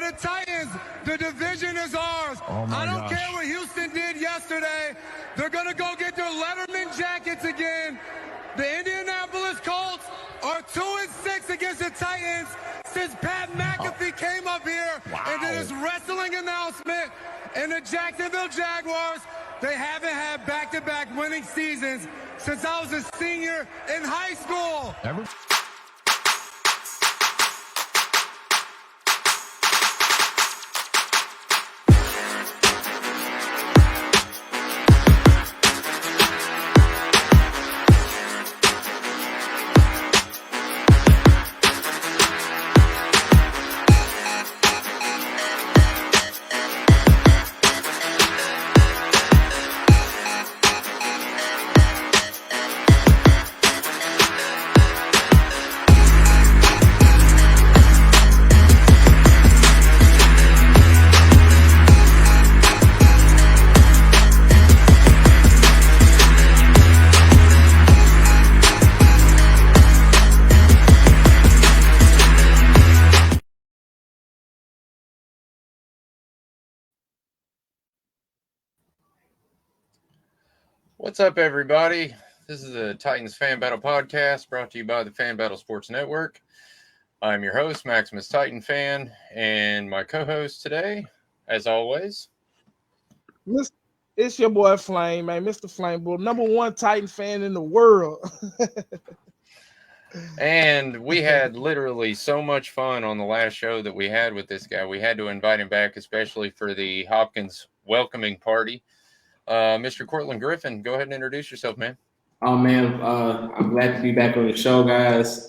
the Titans, the division is ours. I don't care what Houston did yesterday. They're going to go get their Letterman jackets again. The Indianapolis Colts are 2-6 against the Titans since Pat McAfee came up here and did his wrestling announcement. And the Jacksonville Jaguars, they haven't had back-to-back winning seasons since I was a senior in high school. What's up, everybody? This is the Titans Fan Battle Podcast, brought to you by the Fan Battle Sports Network. I'm your host, Maximus Titan Fan, and my co-host today, as always, it's your boy Flame, man, Mr. Flame Bull, #1 Titan fan in the world. And we had literally so much fun on the last show that we had with this guy. We had to invite him back, especially for the Hopkins welcoming party. Mr. Cortland Griffin, go ahead and introduce yourself, man. Oh, man, I'm glad to be back on the show, guys.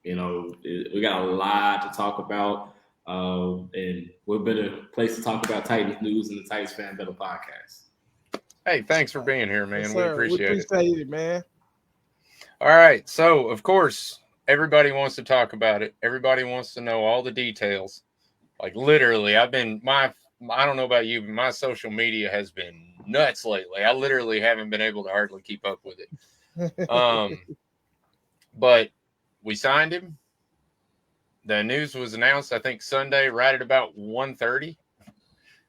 We got a lot to talk about, and what better place to talk about Titans news than the Titans Fan Battle Podcast. Hey, thanks for being here, man. Yes, we appreciate it, man. All right, so, of course, everybody wants to talk about it. Everybody wants to know all the details. Like, literally, I don't know about you, but my social media has been nuts lately. I literally haven't been able to hardly keep up with it. But we signed him. The news was announced, I think, Sunday, right at about 1:30.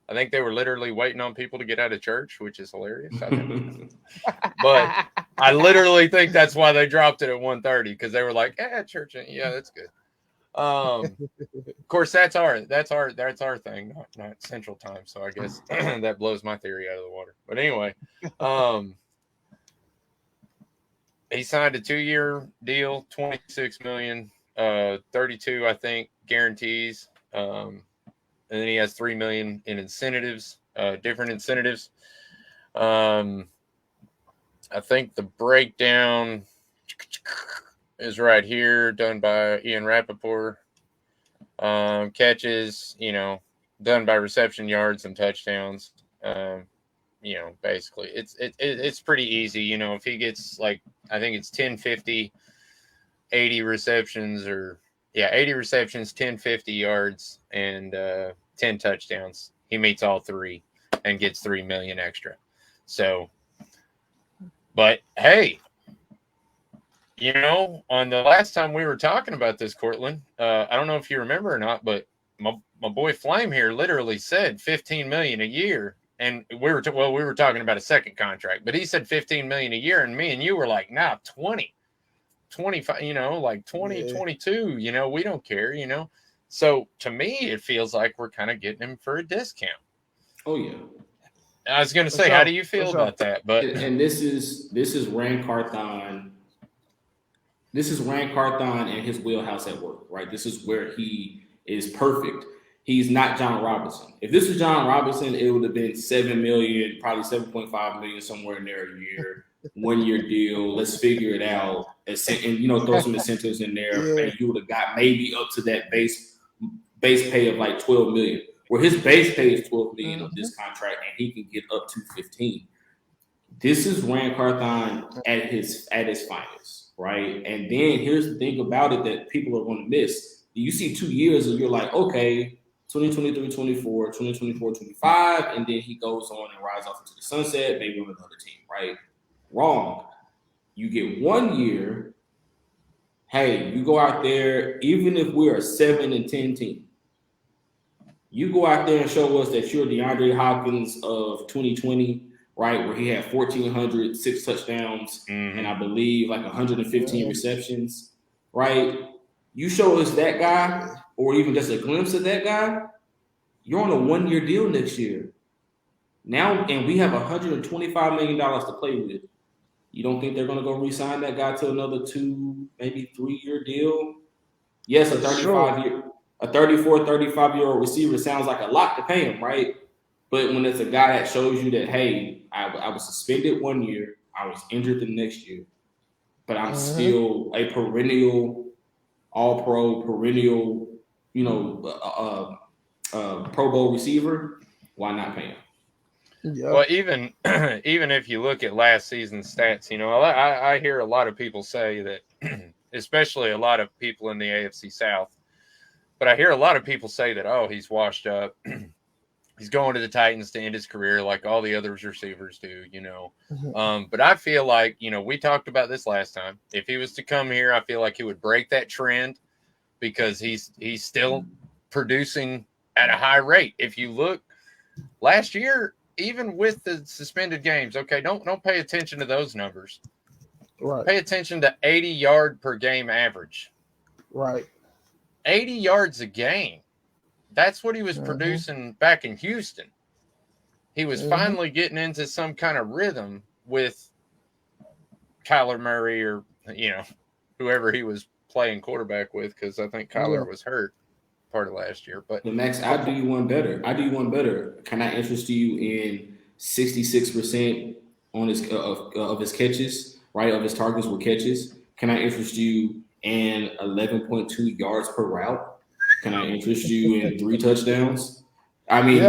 I think they were literally waiting on people to get out of church, which is hilarious. But I literally think that's why they dropped it at 1:30, because they were like, church, yeah, that's good. Of course, that's our thing, not Central Time. So I guess that blows my theory out of the water. But anyway, he signed a 2-year deal, $26 million, 32, I think, guarantees. And then he has $3 million in incentives, different incentives. I think the breakdown is right here, done by Ian Rappaport. Catches, done by reception yards and touchdowns. Basically, it's pretty easy. If he gets, like, I think it's 10-50, 80 receptions, 80 receptions, 10-50 yards, and 10 touchdowns. He meets all three and gets $3 million extra. So, but hey, on the last time we were talking about this, Cortland, I don't know if you remember or not, but my boy Flame here literally said $15 million a year, and we were talking about a second contract, but he said $15 million a year, and me and you were like, nah, 20, 25, like 20, yeah. 22, we don't care, So to me, it feels like we're kind of getting him for a discount. Oh yeah. I was going to say, how do you feel about that? But and this is Rand Carthon. This is Rand Carthon and his wheelhouse at work, right? This is where he is perfect. He's not John Robinson. If this was John Robinson, it would have been $7 million, probably $7.5 million, somewhere in there a year, 1-year deal. Let's figure it out, and throw some incentives in there, and you would have got maybe up to that base pay of like $12 million. Where his base pay is $12 million of this contract, and he can get up to $15. This is Rand Carthon at his finest, right? And then here's the thing about it that people are going to miss. You see 2 years and you're like, okay, 2023-24, 2024-25, and then he goes on and rides off into the sunset, maybe on another team, right? Wrong. You get 1 year. Hey, you go out there, even if we're a 7-10 team, You go out there and show us that you're DeAndre Hopkins of 2020, right, where he had 1,400, 6 touchdowns, and I believe like 115 receptions, right? You show us that guy, or even just a glimpse of that guy, you're on a 1-year deal next year. Now, and we have $125 million to play with. You don't think they're going to go re-sign that guy to another 2, maybe 3-year deal? Yes, a 35-year-old receiver sounds like a lot to pay him, right? But when it's a guy that shows you that, hey, I was suspended 1 year, I was injured the next year, but I'm still a perennial All-Pro, perennial, Pro Bowl receiver, why not pay him? Yeah. Well, even if you look at last season's stats, I hear a lot of people say that, especially a lot of people in the AFC South, but I hear a lot of people say that, oh, he's washed up. He's going to the Titans to end his career like all the other receivers do, But I feel like, we talked about this last time. If he was to come here, I feel like he would break that trend because he's still producing at a high rate. If you look last year, even with the suspended games, okay, don't pay attention to those numbers. Right. Pay attention to 80 yard per game average. Right. 80 yards a game. That's what he was producing back in Houston. He was finally getting into some kind of rhythm with Kyler Murray or, whoever he was playing quarterback with, because I think Kyler was hurt part of last year. But Max, I'll do you one better. Can I interest you in 66% on his of his catches, right? Of his targets were catches. Can I interest you in 11.2 yards per route? Can I interest you in 3 touchdowns? I mean,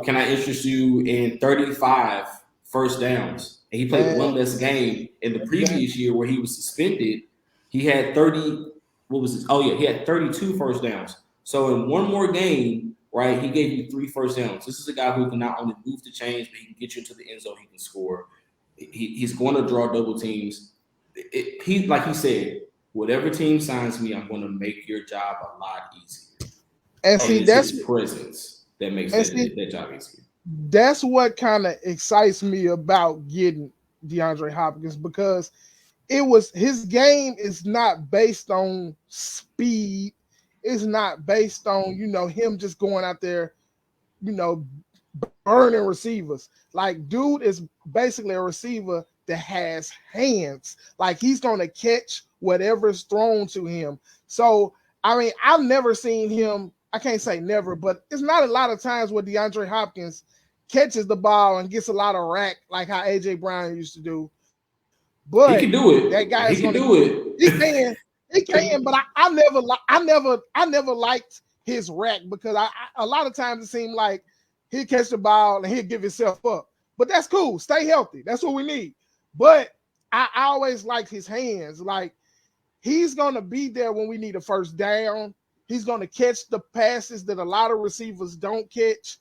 can I interest you in 35 first downs? And he played one less game in the previous year where he was suspended. He had 30. What was it? Oh yeah, he had 32 first downs. So in one more game, right, he gave you 3 first downs. This is a guy who can not only move the chains, but he can get you into the end zone. He can score. He's going to draw double teams. He like he said, whatever team signs me, I'm going to make your job a lot easier. And see, that's his presence that makes that job easier. That's what kind of excites me about getting DeAndre Hopkins, because his game is not based on speed. It's not based on, him just going out there, burning receivers. Like, dude is basically a receiver that has hands. Like, he's going to catch whatever's thrown to him. So, I mean, I've never seen him. I can't say never, but it's not a lot of times where DeAndre Hopkins catches the ball and gets a lot of rack like how A.J. Brown used to do. But he can do it. That guy can do it. He can. But I never liked his rack, because a lot of times it seemed like he'd catch the ball and he'd give himself up. But that's cool. Stay healthy. That's what we need. But I always liked his hands. Like, he's gonna be there when we need a first down. He's gonna catch the passes that a lot of receivers don't catch.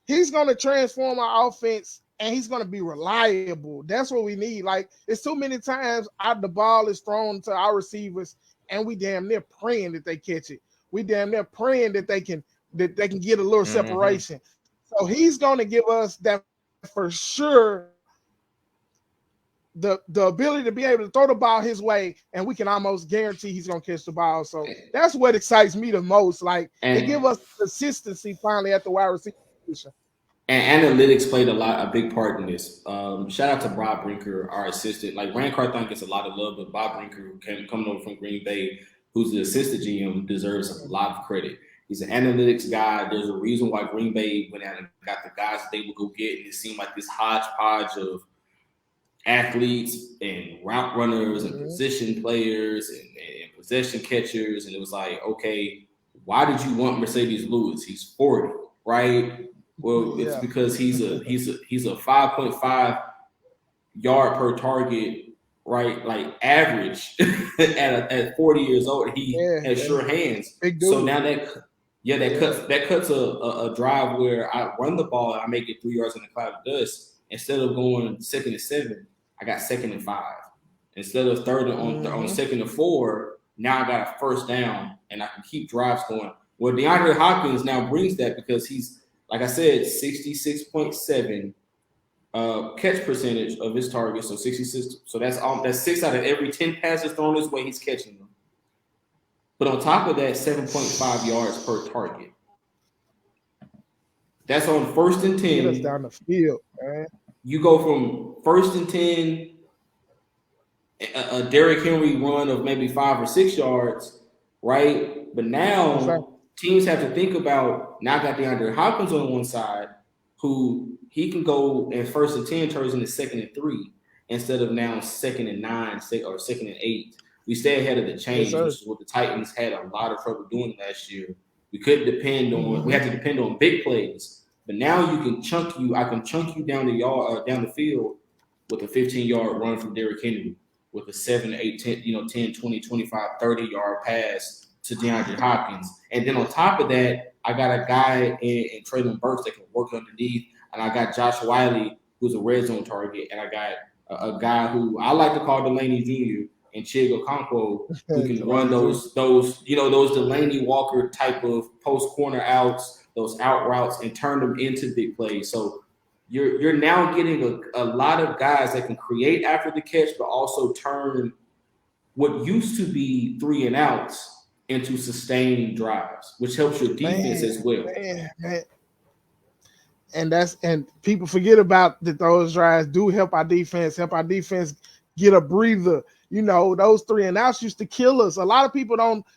He's gonna transform our offense. And he's going to be reliable. That's what we need. Like, it's too many times the ball is thrown to our receivers, and we damn near praying that they catch it. We damn near praying that they can get a little separation. So he's going to give us that for sure. The ability to be able to throw the ball his way, and we can almost guarantee he's going to catch the ball. So that's what excites me the most. Like, they give us consistency finally at the wide receiver position. And analytics played a big part in this. Shout out to Bob Brinker, our assistant. Like, Rand Carthon gets a lot of love, but Bob Brinker, coming over from Green Bay, who's the assistant GM, deserves a lot of credit. He's an analytics guy. There's a reason why Green Bay went out and got the guys that they would go get, and it seemed like this hodgepodge of athletes and route runners and position players and possession catchers. And it was like, okay, why did you want Mercedes Lewis? He's 40, right? Well, it's because he's a 5.5 yard per target, right? Like, average at 40 years old. He has sure hands. So now that cuts a drive where I run the ball and I make it 3 yards in the cloud of dust. Instead of going 2nd and 7, I got 2nd and 5. Instead of third on 2nd and 4, now I got a first down and I can keep drives going. Well, DeAndre Hopkins now brings that because he's, like I said, 66.7 catch percentage of his targets. So 66. So that's 6 out of every 10 passes thrown his way, he's catching them. But on top of that, 7.5 yards per target. That's on 1st and 10. Get us down the field, man. You go from 1st and 10, a Derrick Henry run of maybe 5 or 6 yards, right? But now teams have to think about, now I got DeAndre Hopkins on one side, who he can go and 1st and 10 turns into 2nd and 3 instead of now 2nd and 9 or 2nd and 8. We stay ahead of the change, which is what the Titans had a lot of trouble doing last year. We couldn't depend on, we had to depend on big plays. But now you can I can chunk you down the field with a 15-yard run from Derrick Henry, with a 7, 8, 10, 10, 20, 25, 30-yard pass to DeAndre Hopkins. And then on top of that, I got a guy in Treylon Burks that can work underneath. And I got Josh Wiley, who's a red zone target. And I got a guy who I like to call Delaney Jr. and Chig Okonkwo, who can run those Delaney Walker type of post corner outs, those out routes, and turn them into big plays. So you're now getting a lot of guys that can create after the catch, but also turn what used to be 3 and outs into sustained drives, which helps your defense as well. Man. And people forget about that those drives do help our defense get a breather. Those 3 and outs used to kill us. A lot of people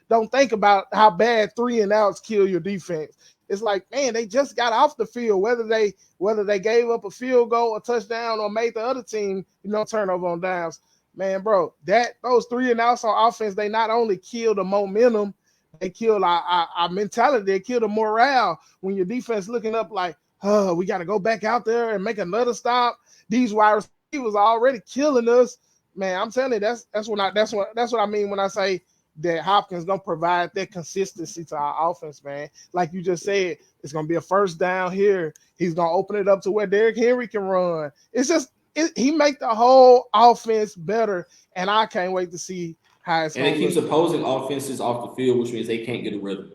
don't think about how bad 3 and outs kill your defense. It's like, man, they just got off the field, whether they gave up a field goal, a touchdown, or made the other team, turnover on downs. Man, bro, those 3 and outs on offense, they not only kill the momentum, they kill our mentality, they kill the morale. When your defense looking up like, oh, we got to go back out there and make another stop. These wide receivers are already killing us. Man, I'm telling you, that's what I mean when I say that Hopkins gonna provide that consistency to our offense, man. Like you just said, it's gonna be a first down here. He's gonna open it up to where Derrick Henry can run. It's just he make the whole offense better, and I can't wait to see how it's. And it keeps opposing offenses off the field, which means they can't get a rhythm,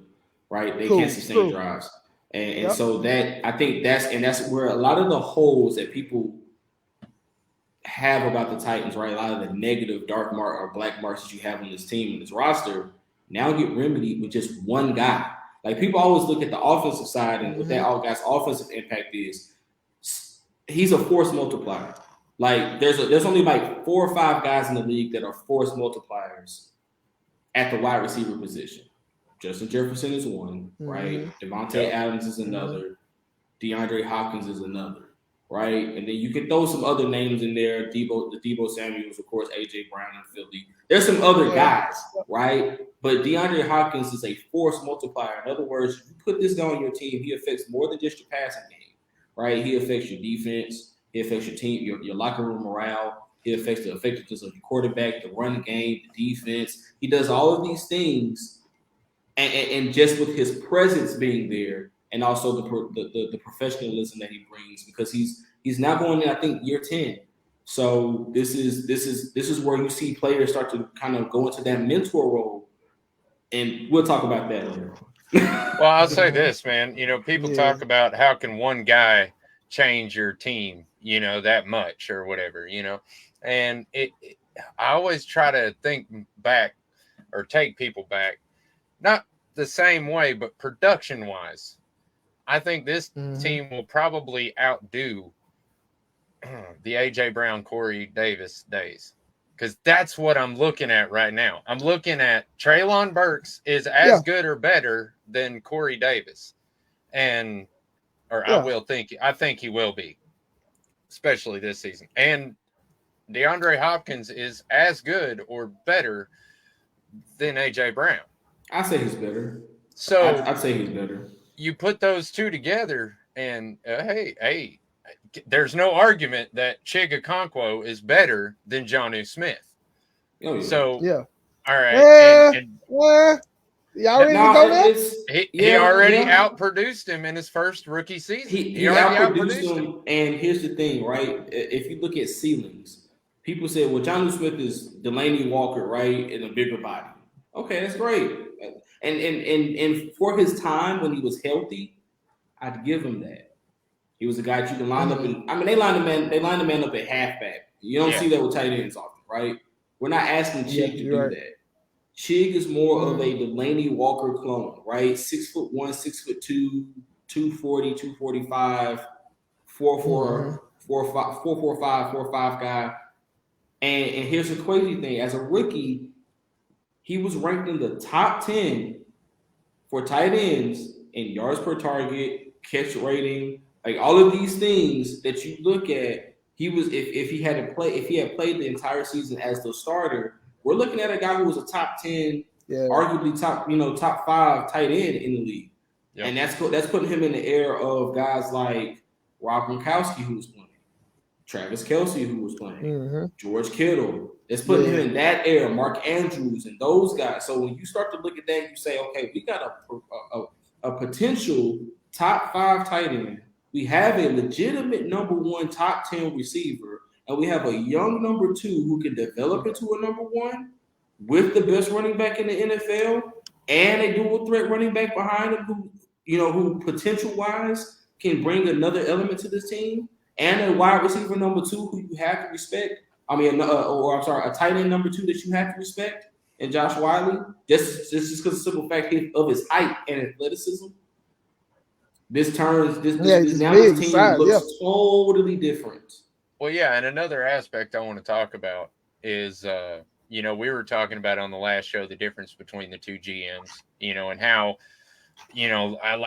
right? They can't sustain drives, and so that I think that's where a lot of the holes that people have about the Titans, right? A lot of the negative dark mark or black marks that you have on this team and this roster now get remedied with just one guy. Like, people always look at the offensive side and what that all guy's offensive impact is. He's a force multiplier. Like, there's only like 4 or 5 guys in the league that are force multipliers at the wide receiver position. Justin Jefferson is one, right? Devontae Adams is another. DeAndre Hopkins is another. Right, and then you can throw some other names in there. Debo Samuels, of course, AJ Brown in Philly. There's some other guys, right? But DeAndre Hopkins is a force multiplier. In other words, you put this guy on your team, he affects more than just your passing game, right? He affects your defense. He affects your team, your locker room morale. He affects the effectiveness of your quarterback, the run game, the defense. He does all of these things, and just with his presence being there. And also the professionalism that he brings, because he's now going in, I think, year 10. So this is where you see players start to kind of go into that mentor role, and we'll talk about that later. Well, I'll say this, man. People talk about how can one guy change your team, that much or whatever, and I always try to think back or take people back, not the same way, but production wise. I think this team will probably outdo the AJ Brown, Corey Davis days, because that's what I'm looking at right now. I'm looking at Treylon Burks is as good or better than Corey Davis, I think he will be, especially this season. And DeAndre Hopkins is as good or better than AJ Brown. I say he's better. So I'd say he's better. You put those two together, and hey, there's no argument that Chig Okonkwo is better than Jonnu Smith. Oh, yeah. So, all right. Y'all ready to go there? He already outproduced him in his first rookie season. He outproduced him. And here's the thing, right? If you look at ceilings, people say, well, Jonnu Smith is Delaney Walker, right, in a bigger body. Okay, that's great. And for his time when he was healthy, I'd give him that. He was a guy that you can line up and they line the man up at halfback. You don't see that with tight ends often, right? We're not asking Chig to do that. Chig is more of a Delaney Walker clone, right? 6'1", 6'2", 240, 245, 4'4", 4'5" guy. And here's the crazy thing: as a rookie, he was ranked in the top 10 for tight ends in yards per target, catch rating, like all of these things that you look at. He was if he had played the entire season as the starter, we're looking at a guy who was a top 10, arguably top 5 tight end in the league. Yep. And that's putting him in the air of guys like Rob Gronkowski, who was playing, Travis Kelce, who was playing, George Kittle. It's putting him in that era, Mark Andrews and those guys. So when you start to look at that, you say, okay, we got a potential top 5 tight end. We have a legitimate number 1 top 10 receiver, and we have a young number 2 who can develop into a number 1 with the best running back in the NFL and a dual threat running back behind him who potential-wise can bring another element to this team, and a wide receiver number 2 who you have to respect. A tight end number 2 that you have to respect, and Josh Wiley, just because of the simple fact of his height and athleticism. This team looks totally different. Well, yeah, and another aspect I want to talk about is, we were talking about on the last show the difference between the two GMs, and how,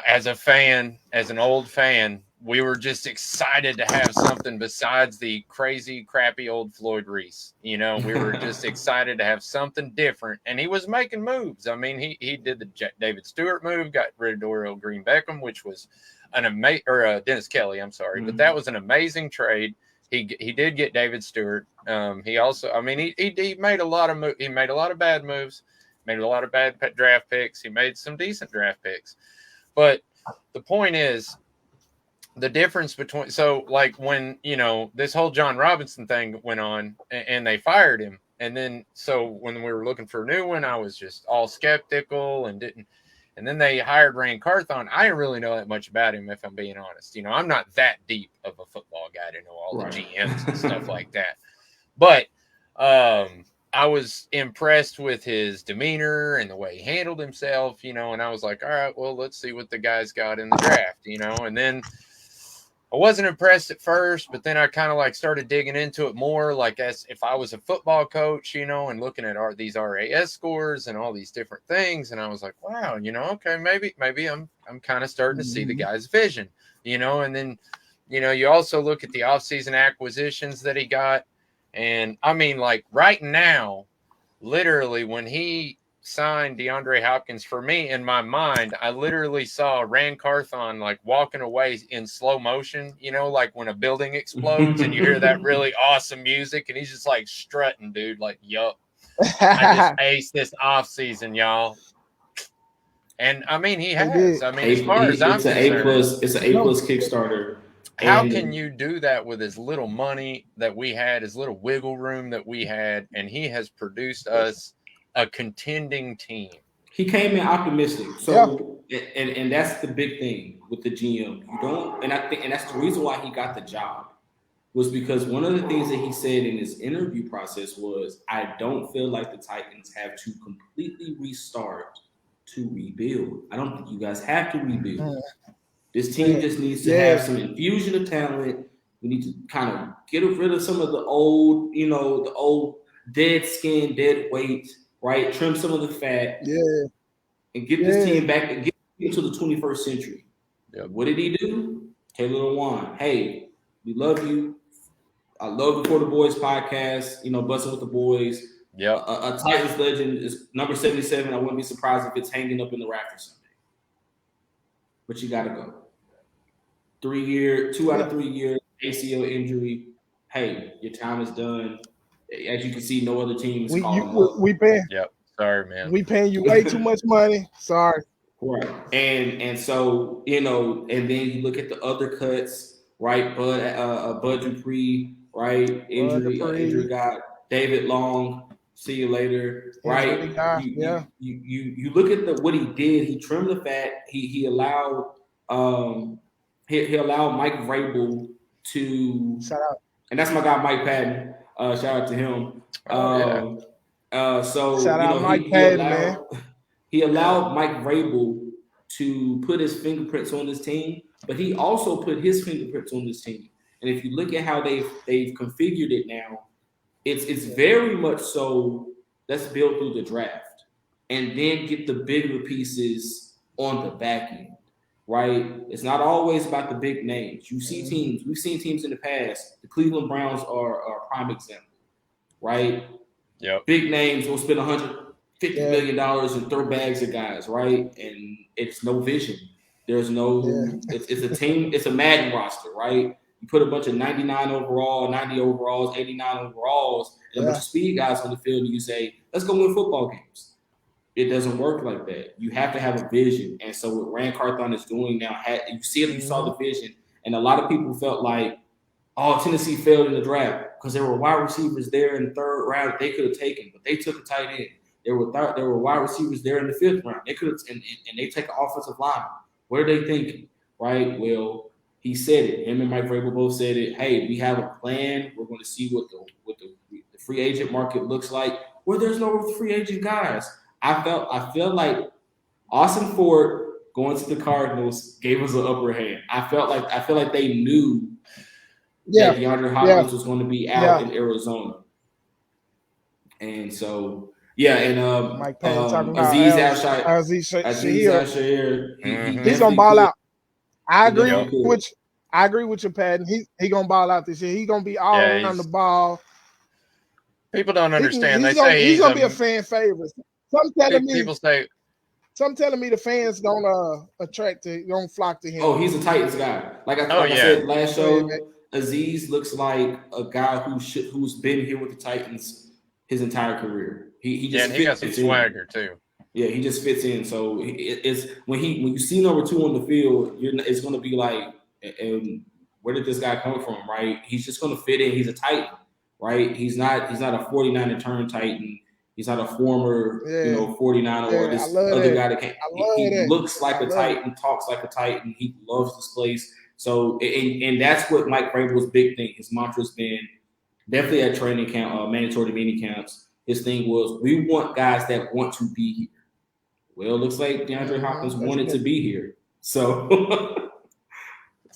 as an old fan, we were just excited to have something besides the crazy, crappy old Floyd Reese. We were just excited to have something different, and he was making moves. I mean, he did the David Stewart move, got rid of Dorial Green Beckham, which was an amazing, or Dennis Kelly, I'm sorry, but that was an amazing trade. He did get David Stewart. He also, he made a lot of he made a lot of bad moves, made a lot of bad draft picks. He made some decent draft picks, but the point is, the difference between, when, this whole John Robinson thing went on and they fired him. And then, so when we were looking for a new one, I was just all skeptical and then they hired Rand Carthon. I didn't really know that much about him, if I'm being honest. I'm not that deep of a football guy to know all the GMs and stuff like that. But I was impressed with his demeanor and the way he handled himself, and I was like, all right, well, let's see what the guy's got in the draft, and then I wasn't impressed at first, but then I kind of started digging into it more, as if I was a football coach, and looking at these RAS scores and all these different things. And I was like, wow, okay, maybe I'm kind of starting to see the guy's vision, and then, you also look at the offseason acquisitions that he got. And right now, literally when he signed DeAndre Hopkins, for me, in my mind, I literally saw Rand Carthon walking away in slow motion, when a building explodes and you hear that really awesome music and he's just strutting, dude, yup, I just aced this off season, y'all. And he has. As far as I'm concerned, it's an A+ Kickstarter. How can you do that with as little money that we had, as little wiggle room that we had, and he has produced us a contending team? He came in optimistic. So, and that's the big thing with the GM. And that's the reason why he got the job, was because one of the things that he said in his interview process was, I don't feel like the Titans have to completely restart to rebuild. I don't think you guys have to rebuild. This team just needs to have some infusion of talent. We need to kind of get rid of some of the old, the old dead skin, dead weight, right? Trim some of the fat, and get this team back and get into the 21st century. Yep. What did he do? Taylor Lewan, hey, we love you. I love the For the Boys podcast. Busting with the Boys. Yeah, a Titans legend is number 77. I wouldn't be surprised if it's hanging up in the rafters someday. But you got to go. 2 out of 3 years, ACL injury. Hey, your time is done. As you can see, no other team is calling. We paying. Yep. Sorry, man. We paying you way too much money. Sorry. Right. And so, and then you look at the other cuts, right? Bud Dupree, right? Injury got David Long. See you later. Right? You look at what he did. He trimmed the fat. He allowed he allowed Mike Vrabel to shout out, and that's my guy Mike Patton. Shout out to him. So shout out Mike he Patton, allowed man. He allowed Mike Vrabel to put his fingerprints on this team, but he also put his fingerprints on this team. And if you look at how they've configured it now, it's very much so. Let's build through the draft and then get the bigger pieces on the back end, right? It's not always about the big names. You see teams. We've seen teams in the past. The Cleveland Browns are a prime example, right? Yep. Big names will spend $150 million and throw bags at guys, right? And it's no vision. There's no. It's a team. It's a Madden roster, right? You put a bunch of 99 overall, 90 overalls, 89 overalls, and a bunch of speed guys on the field, and you say, let's go win football games. It doesn't work like that. You have to have a vision. And so what Rand Carthon is doing now, you saw the vision, and a lot of people felt like, oh, Tennessee failed in the draft because there were wide receivers there in the third round they could have taken, but they took a tight end. There were wide receivers there in the fifth round. They could have, and they take an offensive lineman. What are they thinking, right? Well, he said it. Him and Mike Vrabel both said it. Hey, we have a plan. We're going to see what the free agent market looks like. Where there's no free agent guys. I felt like Austin Ford going to the Cardinals gave us an upper hand. I feel like they knew that DeAndre Hopkins was going to be out in Arizona, and so Mike Patton talking about Aziz Al-Shaair. He's gonna ball out. I agree with you, Patton. He gonna ball out this year. He's gonna be all on the ball. People don't understand. He's gonna be a fan favorite. Some telling me the fans gonna flock to him. Oh, he's a Titans guy. Like I said last show, Aziz looks like a guy who's been here with the Titans his entire career. He got some swagger too. Yeah, he just fits in. So it's when you see number 2 on the field, it's going to be like, where did this guy come from, right? He's just going to fit in. He's a Titan, right? He's not a 49 turn Titan. He's not a former 49er or this other guy that came. He looks like a Titan, talks like a Titan. He loves this place. So and that's what Mike Vrabel's big thing. His mantra's been definitely at training camp, mandatory mini camps. His thing was, we want guys that want to be here. Well, it looks like DeAndre Hopkins wanted to be here. So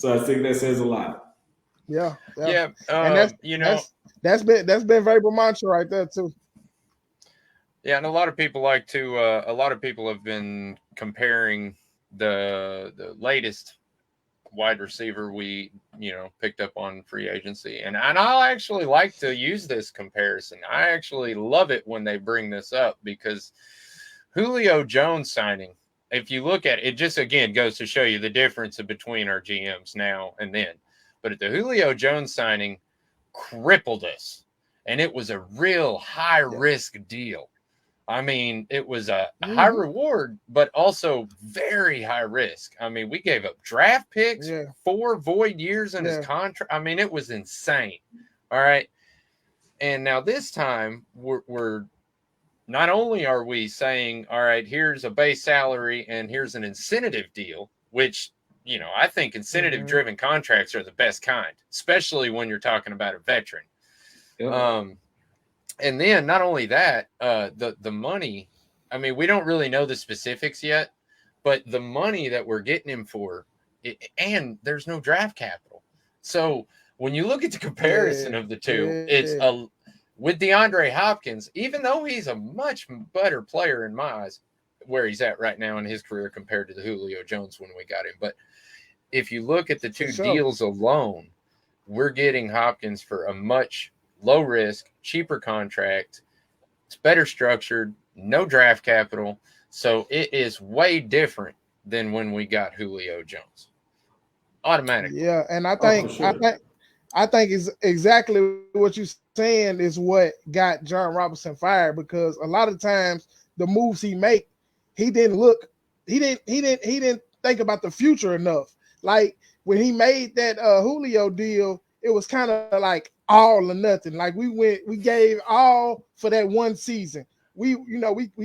I think that says a lot. Yeah. And that's been Vrabel mantra right there too. Yeah, and a lot of people have been comparing the latest wide receiver we picked up on free agency, and I'll actually like to use this comparison. I actually love it when they bring this up, because Julio Jones signing, if you look at it, just again goes to show you the difference between our GMs now and then. But the Julio Jones signing crippled us, and it was a real high risk deal. I mean, it was a high reward, but also very high risk. I mean, we gave up draft picks, 4 void years in his contract. I mean, it was insane. All right. And now this time we're not only are we saying, all right, here's a base salary and here's an incentive deal, which, I think incentive driven contracts are the best kind, especially when you're talking about a veteran. And then not only that, the money, I mean, we don't really know the specifics yet, but the money that we're getting him for, and there's no draft capital. So when you look at the comparison of the two, it's with DeAndre Hopkins, even though he's a much better player in my eyes, where he's at right now in his career compared to the Julio Jones when we got him. But if you look at the two deals alone, we're getting Hopkins for a much low risk, cheaper contract. It's better structured, no draft capital. So it is way different than when we got Julio Jones. Automatically. Yeah, and I think it's exactly what you're saying is what got John Robinson fired, because a lot of times the moves he make, he didn't think about the future enough. Like when he made that Julio deal, it was kind of like all or nothing. Like we gave all for that one season. We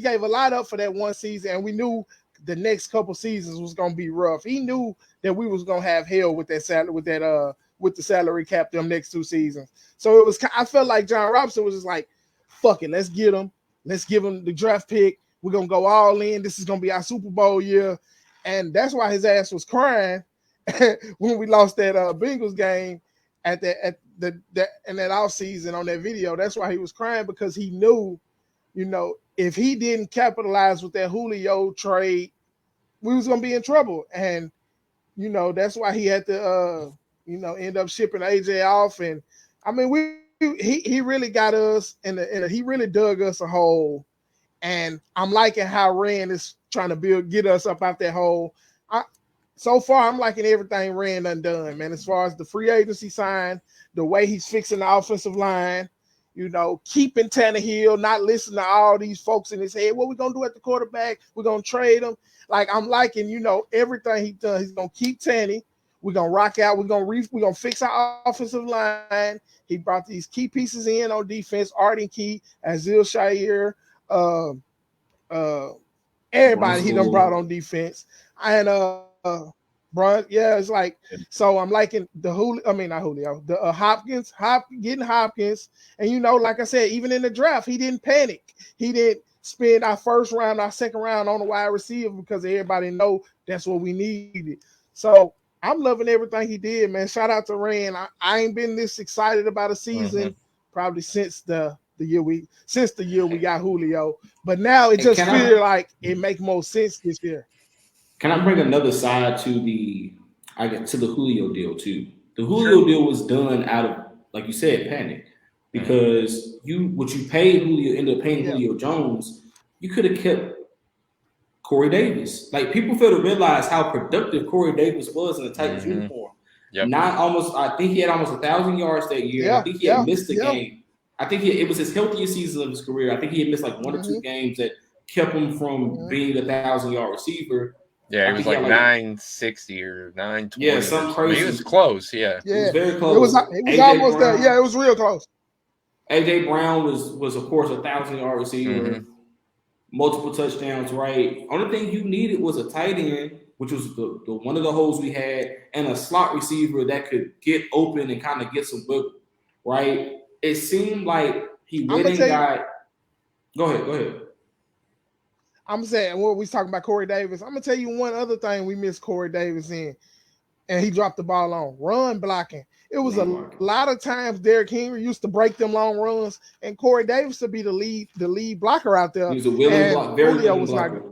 gave a lot up for that one season, and we knew the next couple seasons was gonna be rough. He knew that we was gonna have hell with that salary, with the salary cap them next 2 seasons. So it was. I felt like John Robinson was just like, fuck it, let's get him. Let's give him the draft pick. We're gonna go all in. This is gonna be our Super Bowl year, and that's why his ass was crying when we lost that Bengals game in that off season on that video. That's why he was crying, because he knew, if he didn't capitalize with that Julio trade, we was gonna be in trouble. And that's why he had to end up shipping AJ off. And I mean, he really got us he really dug us a hole. And I'm liking how Rand is trying to get us up out that hole. So far, I'm liking everything Rand done done, man. As far as the free agency sign, the way he's fixing the offensive line, keeping Tannehill, not listening to all these folks in his head. What we gonna do at the quarterback? We're gonna trade him. Like, I'm liking, everything he does. He's gonna keep Tanny. We're gonna rock out. We're gonna fix our offensive line. He brought these key pieces in on defense: Arden Key, Azil Shair, everybody he done brought on defense. And it's like, so I'm liking the Hopkins, getting Hopkins. And like I said, even in the draft, he didn't panic. He didn't spend our first round, our second round on the wide receiver, because everybody know that's what we needed. So I'm loving everything he did, man. Shout out to Rand. I ain't been this excited about a season probably since the year we got Julio. But now it just feels like it make more sense this year. Can I bring another side to the Julio deal too? The Julio deal was done out of, like you said, panic, because what you paid Julio, ended up paying Julio Jones. You could have kept Corey Davis. Like, people fail to realize how productive Corey Davis was in the Titans uniform. Yep. I think he had almost 1,000 yards that year. Yeah, I think he had missed a game. I think it was his healthiest season of his career. I think he had missed like 1 or 2 games that kept him from being a 1,000-yard receiver. Yeah, it was like 960 or 920. Yeah, something crazy. He was close. Yeah, it was very close. It was almost there. Yeah, it was real close. AJ Brown was of course a 1,000-yard receiver, multiple touchdowns. Right. Only thing you needed was a tight end, which was the one of the holes we had, and a slot receiver that could get open and kind of get some wiggle. Right. It seemed like he went and got. Go ahead. I'm saying, what we talking about Corey Davis. I'm gonna tell you one other thing we missed Corey Davis in, and he dropped the ball on run blocking. It was a lot of times Derrick Henry used to break them long runs, and Corey Davis to be the lead blocker out there. He was a willing blocker, very willing blocker.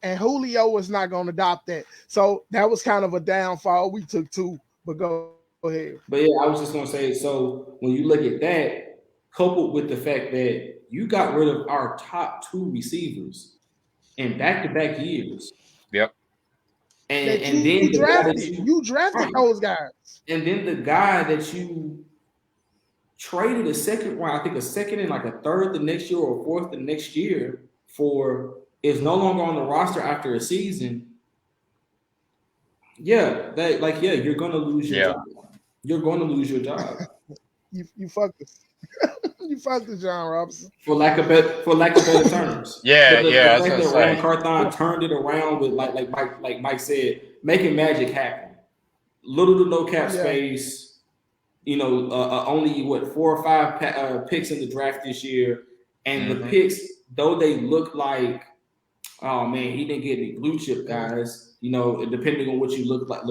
And Julio was not going to adopt that, so that was kind of a downfall we took too. But go ahead. But yeah, I was just gonna say. So when you look at that, coupled with the fact that you got rid of our top 2 receivers in back-to-back years. Yep. And then you drafted those guys. And then the guy that you traded a second round, I think a second and like a third the next year or a fourth the next year for, is no longer on the roster after a season. Yeah, you're gonna lose your job. You're going to lose your job. You fucked us. You fucked us, John Robinson. For lack of better terms. The fact that Rand Carthon turned it around with like Mike said, making magic happen. Little to no cap space. Only 4 or 5 picks in the draft this year, and the picks, though they look like, oh man, he didn't get any blue chip guys. Depending on what you look like,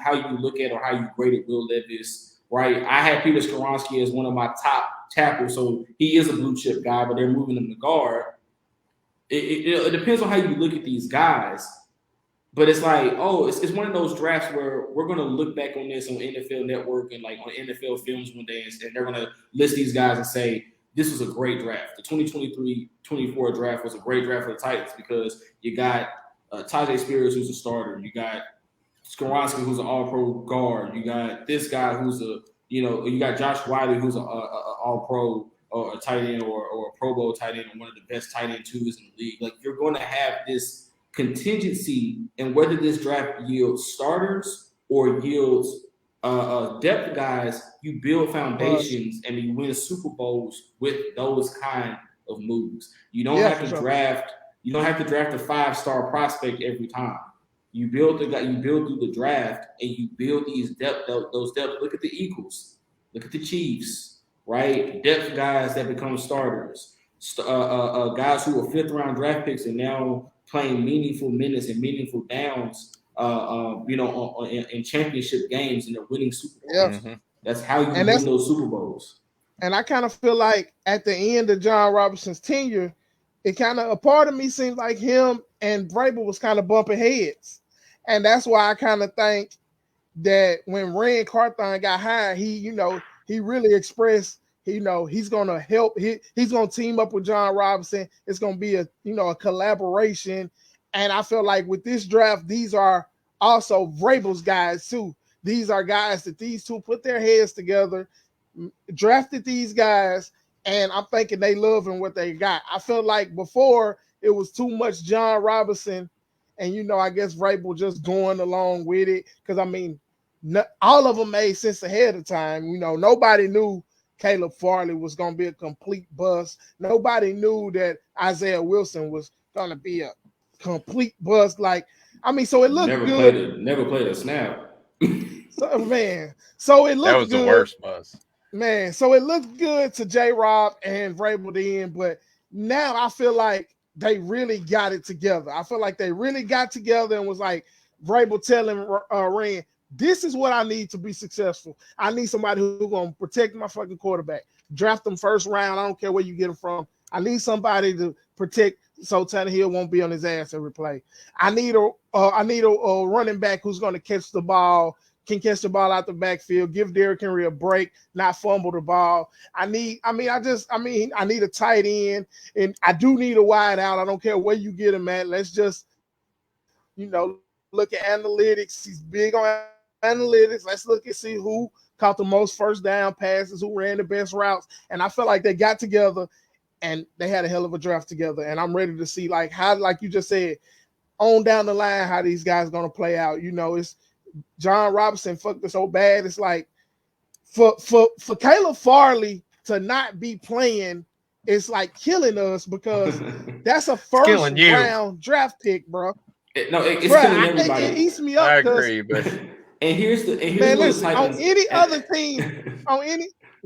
how you look at or how you graded Will Levis, right? I had Peter Skoronski as one of my top tackles, so he is a blue chip guy, but they're moving him to guard. It depends on how you look at these guys, but it's like, it's one of those drafts where we're gonna look back on this on NFL Network and like on NFL Films one day, and they're gonna list these guys and say this was a great draft. The 2023-24 draft was a great draft for the Titans because you got Tajay Spears, who's a starter. You got Skoronski, who's an all-pro guard. You got this guy who's you got Josh Wiley, who's an all-pro or a tight end or a Pro Bowl tight end, or one of the best tight end twos in the league. Like, you're going to have this contingency, and whether this draft yields starters or yields depth guys, you build foundations and you win Super Bowls with those kind of moves. You don't have to draft. You don't have to draft a 5-star prospect every time. You build the guy. You build through the draft, and you build these depth. Those depth. Look at the Eagles. Look at the Chiefs. Right, depth guys that become starters. Guys who are 5th-round draft picks and now playing meaningful minutes and meaningful downs. In championship games and they're winning Super Bowls. Yeah. Mm-hmm. That's how you win those Super Bowls. And I kind of feel like at the end of John Robinson's tenure, it kind of a part of me seems like him and Vrabel was kind of bumping heads. And that's why I kind of think that when Rand Carthon got hired, he really expressed, he's going to help. He's going to team up with John Robinson. It's going to be a collaboration. And I feel like with this draft, these are also Vrabel's guys too. These are guys that these two put their heads together, drafted these guys, and I'm thinking they loving what they got. I felt like before it was too much John Robinson, and I guess Vrabel just going along with it because all of them made sense ahead of time. Nobody knew Caleb Farley was going to be a complete bust. Nobody knew that Isaiah Wilson was going to be a complete bust. So it looked good. Never played a snap. So it looked that was good. The worst bust. Man, so it looked good to J-Rob and Vrabel then, but now I feel like they really got it together. I feel like they really got together and was like Vrabel telling Rand, this is what I need to be successful. I need somebody who's going to protect my fucking quarterback. Draft them 1st round. I don't care where you get them from. I need somebody to protect so Tannehill won't be on his ass every play. I need a running back who's going to catch the ball, can catch the ball out the backfield, give Derrick Henry a break, not fumble the ball. I need a tight end, and I do need a wide out. I don't care where you get him at. Let's just, look at analytics. He's big on analytics. Let's look and see who caught the most first down passes, who ran the best routes. And I felt like they got together and they had a hell of a draft together. And I'm ready to see how, like you just said, on down the line, how these guys going to play out. It's John Robinson fucked us so bad. It's like for Caleb Farley to not be playing, it's like killing us because that's a 1st round draft pick, bro. It's killing everybody. It eats me up. I agree, but and here's man, listen, on any other team,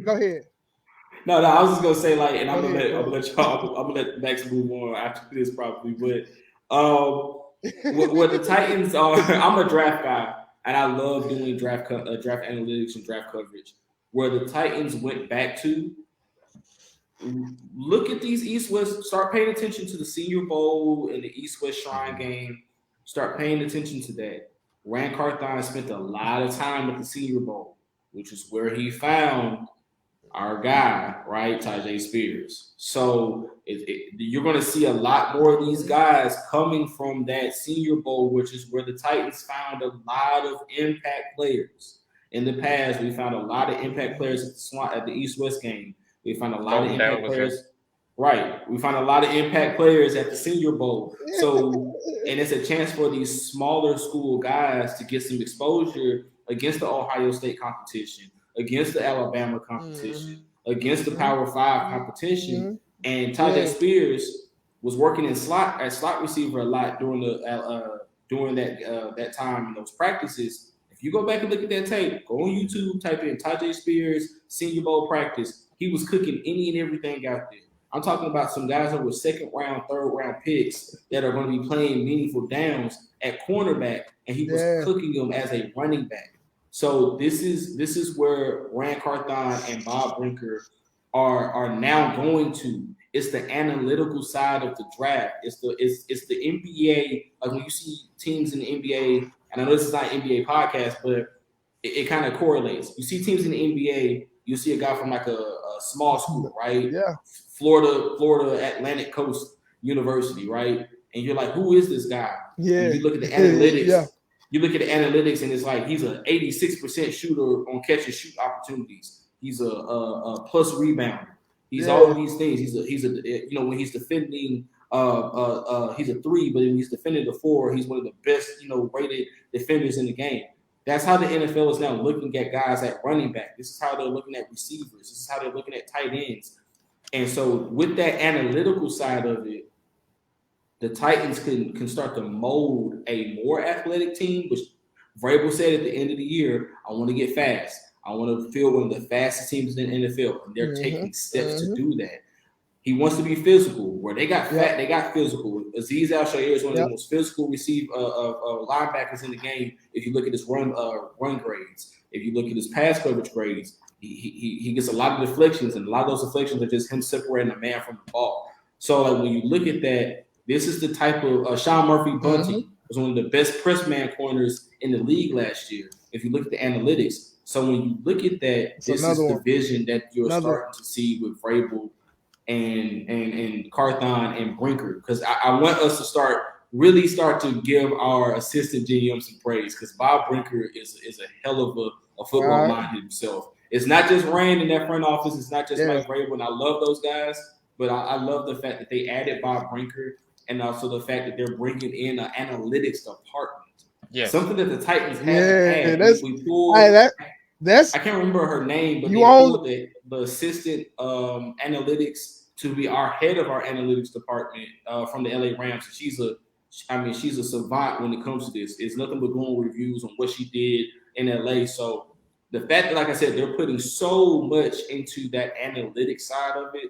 go ahead. No, I was just gonna say I'm gonna let Max move on after this probably, but what the Titans are, I'm a draft guy and I love doing draft analytics and draft coverage. Where the Titans went back to, look at these East-West, start paying attention to the Senior Bowl and the East-West Shrine game. Start paying attention to that. Rand Carthon spent a lot of time at the Senior Bowl, which is where he found our guy, right, Tyjae Spears. So you're going to see a lot more of these guys coming from that Senior Bowl, which is where the Titans found a lot of impact players. In the past, we found a lot of impact players at the East-West game. We found a lot of impact players. Right. We found a lot of impact players at the Senior Bowl. So, and it's a chance for these smaller school guys to get some exposure against the Ohio State competition, against the Alabama competition, against the Power 5 competition. And Tyjae Spears was working in slot receiver a lot during that time in those practices. If you go back and look at that tape, go on YouTube, type in Tyjae Spears Senior Bowl practice. He was cooking any and everything out there. I'm talking about some guys that were 2nd round, 3rd round picks that are going to be playing meaningful downs at cornerback, and he was cooking them as a running back. So this is where Rand Carthon and Bob Brinker are now going to. It's the analytical side of the draft. It's the NBA. Like when you see teams in the NBA, and I know this is not an NBA podcast, but it kind of correlates. You see teams in the NBA, you see a guy from like a small school, right? Yeah. Florida Atlantic Coast University, right? And you're like, who is this guy? Yeah. And you look at the analytics. Yeah. You look at the analytics, and it's like he's an 86% shooter on catch and shoot opportunities. He's a plus rebounder. He's all of these things. He's a when he's defending, he's a 3, but when he's defending the 4, he's one of the best rated defenders in the game. That's how the NFL is now looking at guys at running back. This is how they're looking at receivers. This is how they're looking at tight ends. And so with that analytical side of it, the Titans can start to mold a more athletic team, which Vrabel said at the end of the year, I want to get fast. I want to field one of the fastest teams in the NFL. And they're taking steps to do that. He wants to be physical. Where they got fat, they got physical. Azeez Al-Shaair is one of the most physical linebackers in the game. If you look at his run grades, if you look at his pass coverage grades, he gets a lot of deflections, and a lot of those deflections are just him separating a man from the ball. So like when you look at that, this is the type of Sean Murphy-Bunting was one of the best press man corners in the league last year. If you look at the analytics, so when you look at that, this is the vision that you're starting to see with Vrabel and Carthon and Brinker, because I want us to really start to give our assistant GM some praise, because Bob Brinker is a hell of a football mind himself. It's not just Rand in that front office. It's not just Mike Vrabel, and I love those guys, but I love the fact that they added Bob Brinker, and also the fact that they're bringing in an analytics department. Yeah, something that the Titans haven't had. We pulled. I can't remember her name, but they pulled the assistant analytics to be our head of our analytics department from the LA Rams. She's a savant when it comes to this. It's nothing but going reviews on what she did in LA. So the fact that, like I said, they're putting so much into that analytics side of it,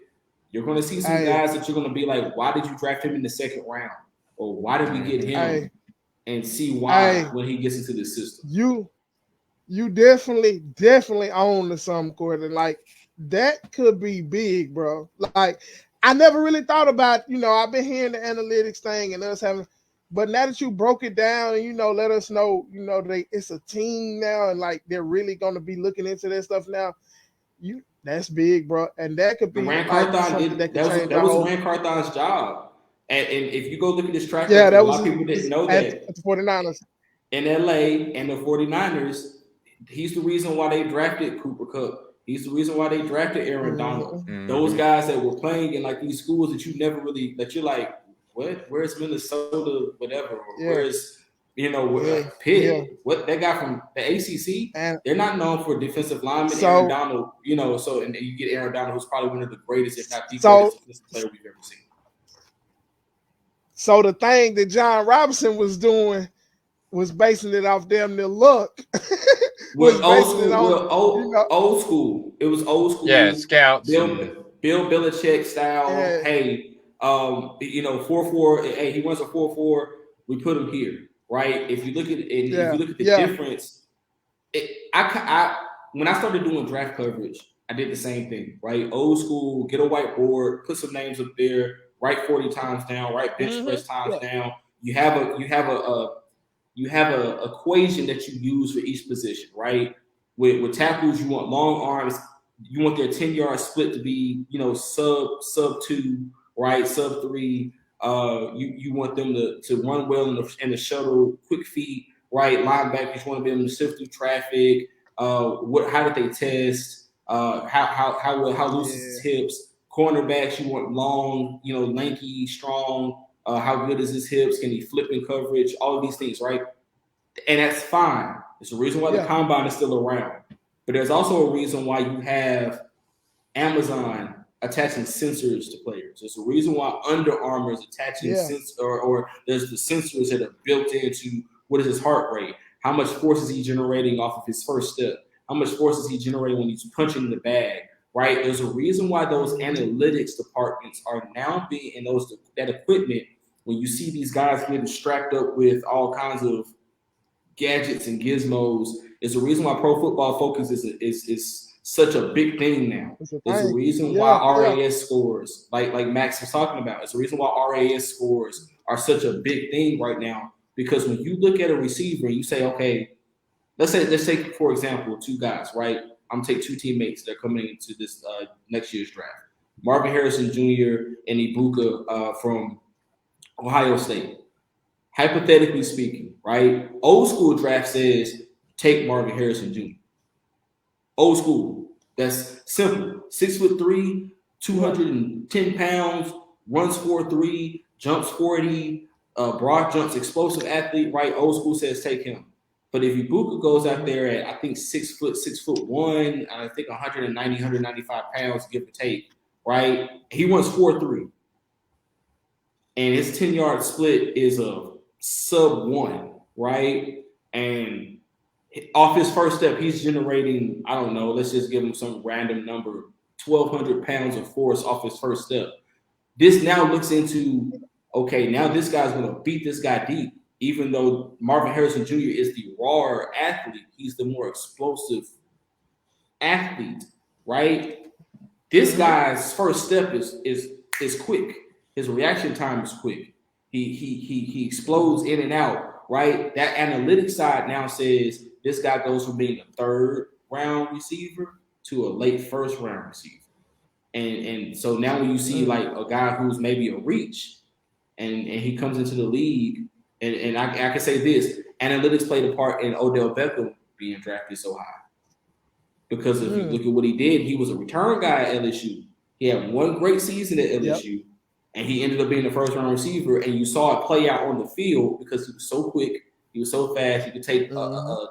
you're going to see some guys that you're going to be like, why did you draft him in the second round? Or why did we get him? And see why when he gets into the system. You definitely own to some, Gordon. Like, that could be big, bro. Like, I never really thought about, I've been hearing the analytics thing and us having, but now that you broke it down and, let us know, it's a team now, and like they're really going to be looking into that stuff now. That's big, bro. And that could be Rand Carthon that was Rand Carthon's job. And if you go look at this track record, a lot of people didn't know that. At the 49ers. In LA and the 49ers, he's the reason why they drafted Cooper Kupp. He's the reason why they drafted Aaron Donald. Those guys that were playing in like these schools that you never really, that you're like, what? Where's Minnesota? Whatever. Where's Pitt? What, that guy from the ACC? And they're not known for defensive linemen. Aaron Donald, and you get Aaron Donald, who's probably one of the greatest, if not the greatest defensive player we've ever seen. So the thing that John Robinson was doing was basing it off damn near luck. Old school. It was old school. Yeah, scouts. Bill Belichick style. Yeah. Hey, 4-4. Hey, he wants a 4-4. We put him here, right? If you look at it, if you look at the difference, when I started doing draft coverage, I did the same thing, right? Old school. Get a whiteboard, put some names up there, write 40 times down, write bench press times down. You have a equation that you use for each position, right? With tackles, you want long arms. You want their 10-yard split to be, sub 2, right? Sub 3. You want them to run well in the shuttle, quick feet, right? Linebackers, you want to be able to sift through traffic. How did they test? How loose is his hips? Cornerbacks, you want long, lanky, strong. How good is his hips? Can he flip in coverage? All of these things, right? And that's fine. It's the reason why the combine is still around. But there's also a reason why you have Amazon attaching sensors to players. There's a reason why Under Armour is attaching sensors, or there's the sensors that are built into what is his heart rate, how much force is he generating off of his first step, how much force is he generating when he's punching the bag, right? There's a reason why those analytics departments are now being in that equipment. When you see these guys getting strapped up with all kinds of gadgets and gizmos, is the reason why Pro Football Focus is such a big thing now. There's a reason why RAS scores, like Max was talking about, it's the reason why RAS scores are such a big thing right now. Because when you look at a receiver and you say, okay, let's take for example 2 guys, right? I'm gonna take 2 teammates that are coming into this next year's draft, Marvin Harrison Jr. and Ibuka from Ohio State. Hypothetically speaking, right? Old school draft says take Marvin Harrison Jr. Old school. That's simple. 6'3", 210 pounds, runs 4.3, jumps 40, broad jumps, explosive athlete, right? Old school says take him. But if Ibuka goes out there at, I think 6'1", I think 190, 195 pounds, give or take, right? He runs 4.3. And his 10-yard split is a sub-1, right? And off his first step, he's generating, I don't know, let's just give him some random number, 1,200 pounds of force off his first step. This now looks into, okay, now this guy's going to beat this guy deep. Even though Marvin Harrison Jr. is the rawer athlete, he's the more explosive athlete, right? This guy's first step is quick. His reaction time is quick. He explodes in and out, right? That analytics side now says this guy goes from being a 3rd round receiver to a late 1st round receiver. And so now when you see like a guy who's maybe a reach and he comes into the league, and I can say this, analytics played a part in Odell Beckham being drafted so high. Because if you look at what he did, he was a return guy at LSU. He had one great season at LSU, and he ended up being a 1st-round receiver, and you saw it play out on the field because he was so quick, he was so fast, he could take a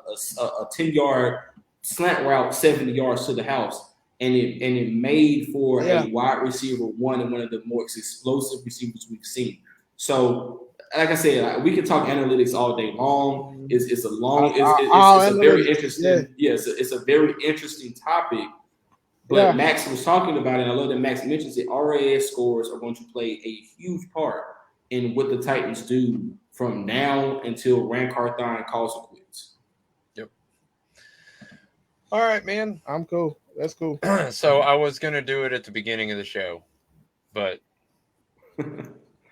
10-yard slant route 70 yards to the house, and it made for a wide receiver one and one of the more explosive receivers we've seen. So, like I said, we can talk analytics all day long. It's a long, it's a very interesting, it's a very interesting topic. But Max was talking about it, and I love that Max mentions it. RAS scores are going to play a huge part in what the Titans do from now until Rand Carthon calls it quits. Yep. All right, man. I'm cool. That's cool. So I was going to do it at the beginning of the show, but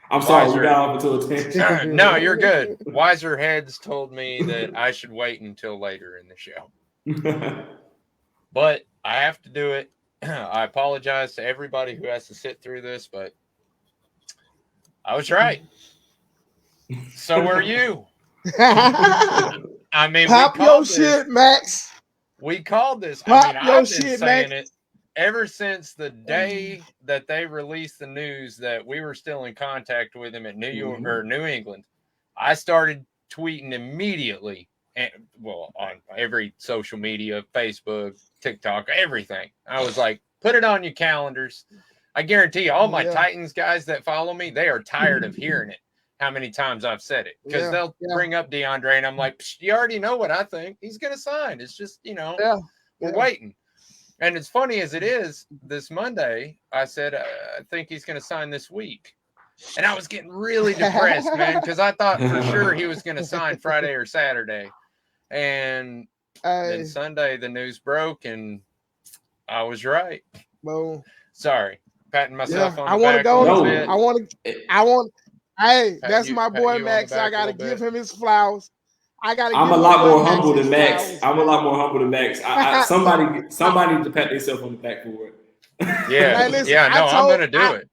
I'm sorry, we got off into a tangent. No, you're good. Wiser heads told me that I should wait until later in the show. But I have to do it. I apologize to everybody who has to sit through this, but I was right. So were you. I mean, pop your shit, Max. We called this. Pop I mean, your I've been shit, saying Max. it ever since the day that they released the news that we were still in contact with him at New York or New England. I started tweeting immediately, and well, on every social media, Facebook, TikTok, everything. I was like, put it on your calendars. I guarantee you, all my Titans guys that follow me, they are tired of hearing it. How many times I've said it, because they'll bring up DeAndre, and I'm like, you already know what I think. He's going to sign. It's just, we're waiting. And as funny as it is, this Monday, I said, I think he's going to sign this week. And I was getting really depressed, man, because I thought for sure he was going to sign Friday or Saturday. And then Sunday, the news broke, and I was right. Boom. Sorry. Patting myself on the I want to back go. a little bit. I want. Hey, that's my boy Max. I got to give him his flowers. I'm a lot more humble than Max. I'm a lot more humble than Max. Somebody needs to pat themselves on the back for it. Yeah, hey, listen, I'm gonna do it.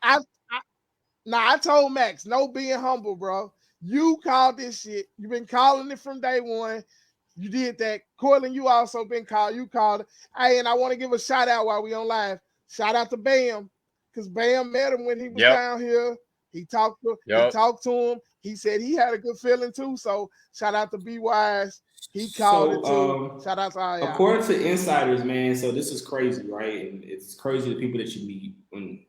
I told Max, no being humble, bro. You called this shit. You've been calling it from day one. You did that. Cortland, you also been called. You called it. Hey, and I want to give a shout out while we on live. Shout out to Bam, because Bam met him when he was down here. He talked to him. He said he had a good feeling too. So shout out to B Wise. He called it too. Shout out to all y'all. According to insiders, man, so this is crazy, right? And it's crazy the people that you meet when,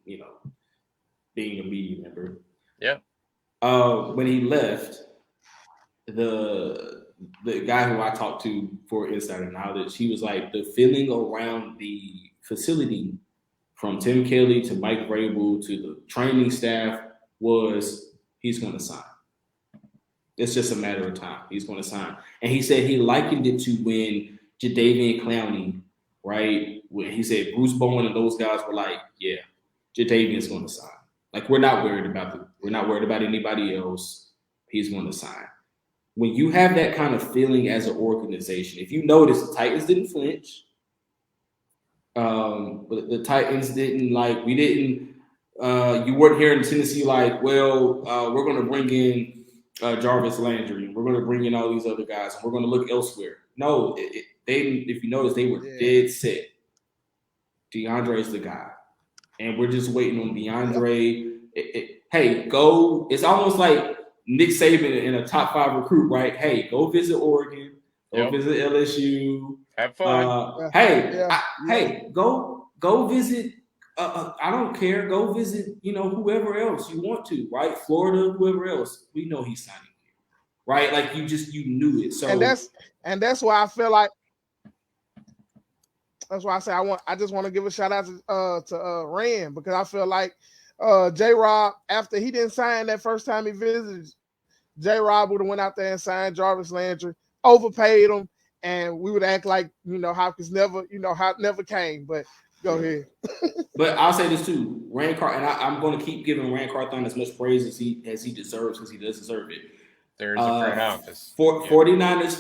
being a media member. Yeah. When he left, the guy who I talked to for insider knowledge, he was like, the feeling around the facility from Tim Kelly to Mike Vrabel to the training staff was he's going to sign. It's just a matter of time. He's going to sign. And he said he likened it to when Jadeveon Clowney, right? When he said Bruce Bowen and those guys were like, yeah, Jadeveon's going to sign. Like, we're not worried about anybody else. He's going to sign. When you have that kind of feeling as an organization, if you notice, the Titans didn't flinch. But the Titans didn't you weren't here in Tennessee like, well, we're going to bring in Jarvis Landry. We're going to bring in all these other guys. And we're going to look elsewhere. No, if you notice, they were dead set. DeAndre is the guy. And we're just waiting on DeAndre. Hey, go. It's almost like Nick Saban in a top 5 recruit, right? Hey, go visit Oregon, go visit LSU, have fun. Hey, go visit. I don't care. Go visit, whoever else you want to, right? Florida, whoever else. We know he's signing here, right? Like you knew it. So and that's why I feel like. That's why I say I just want to give a shout out to Rand, because I feel like J-Rob, after he didn't sign that first time he visited, J-Rob would have went out there and signed Jarvis Landry, overpaid him, and we would act like Hopkins never came. But go ahead. But I'll say this too, Rand Carthon, and I'm going to keep giving Rand Carthon as much praise as he deserves, because he does deserve it. There's a front office. 49ers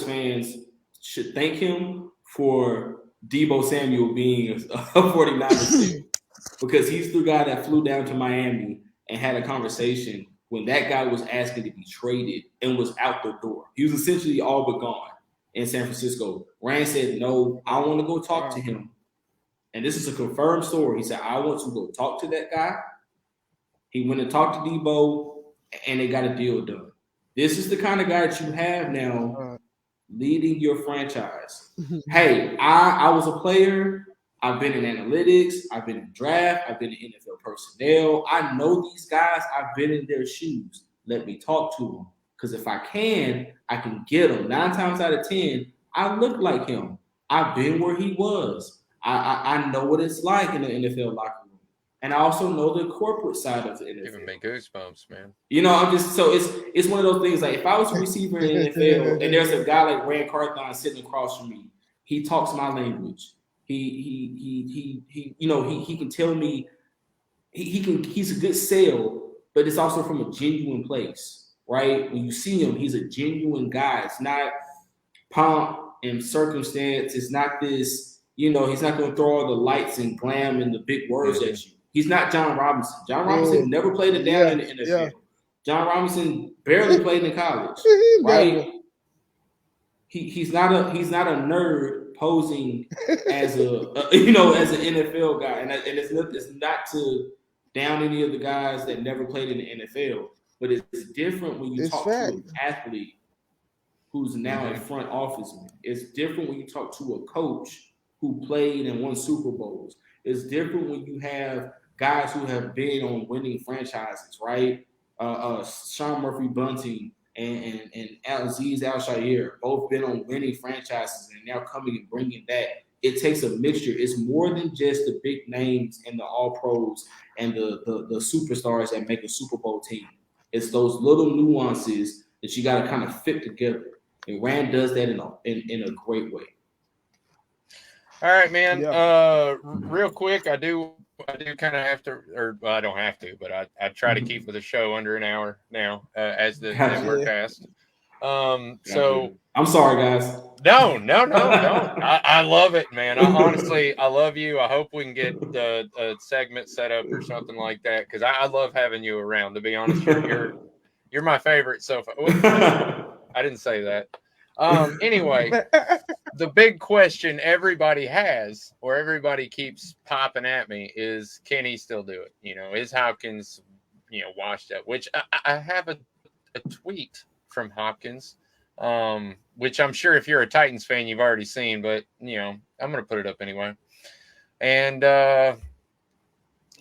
fans should thank him for Deebo Samuel being a 49ers fan, because he's the guy that flew down to Miami and had a conversation when that guy was asking to be traded and was out the door. He was essentially all but gone in San Francisco. Rand said, no, I want to go talk to him. And this is a confirmed story. He said, I want to go talk to that guy. He went and talked to Deebo, and they got a deal done. This is the kind of guy that you have now leading your franchise. Hey, I was a player. I've been in analytics. I've been in draft. I've been in NFL personnel. I know these guys. I've been in their shoes. Let me talk to them. Because if I can get them. 9 times out of 10, I look like him. I've been where he was. I know what it's like in the NFL locker room. And I also know the corporate side of the NFL. Giving me goosebumps, man. I'm just so it's one of those things. Like if I was a receiver in the NFL and there's a guy like Rand Carthon sitting across from me, he talks my language. He can tell me he's a good sale, but it's also from a genuine place, right? When you see him, he's a genuine guy. It's not pomp and circumstance. It's not this. He's not going to throw all the lights and glam and the big words at you. He's not John Robinson. John Robinson never played it down in the NFL. Yeah. John Robinson barely played in college, right? He's not a nerd posing as as an NFL guy, and it's not to down any of the guys that never played in the NFL, but it's different when you talk to an athlete who's now in front office. It's different when you talk to a coach who played and won Super Bowls. It's different when you have guys who have been on winning franchises, right? Sean Murphy Bunting and Aziz Al-Shaair both been on winning franchises and now coming and bringing that. It takes a mixture. It's more than just the big names and the All-Pros and the superstars that make a Super Bowl team. It's those little nuances that you got to kind of fit together. And Rand does that in a great way. All right, man. Yeah. Real quick, I do kind of have to, or well, I don't have to, but I try to keep the show under an hour now as the network cast. So I'm sorry, guys. No. I love it, man. I love you. I hope we can get a segment set up or something like that, because I love having you around. To be honest, you're my favorite so far. I didn't say that. Anyway, the big question everybody has, or everybody keeps popping at me, is, can he still do it? Is Hopkins, washed up? Which I have a tweet from Hopkins, which I'm sure if you're a Titans fan, you've already seen, but, I'm going to put it up anyway. And, I